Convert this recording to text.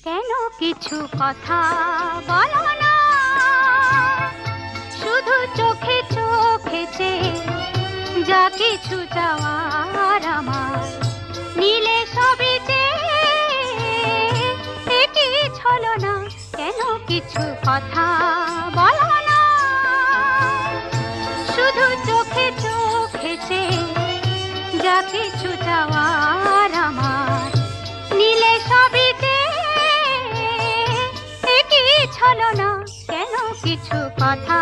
কেন কিছু কথা বলো না, শুধু চোখে চোখে চেয়ে যা কিছু চাওয়ার আমার নিলে সবই যে কি ছলনা। কেন কিছু কথা বলো না, শুধু চোখে চোখে চেয়ে যা কিছু চাওয়ার আমার নিলে সবই যে কি ছলনা। কেন কিছু কথা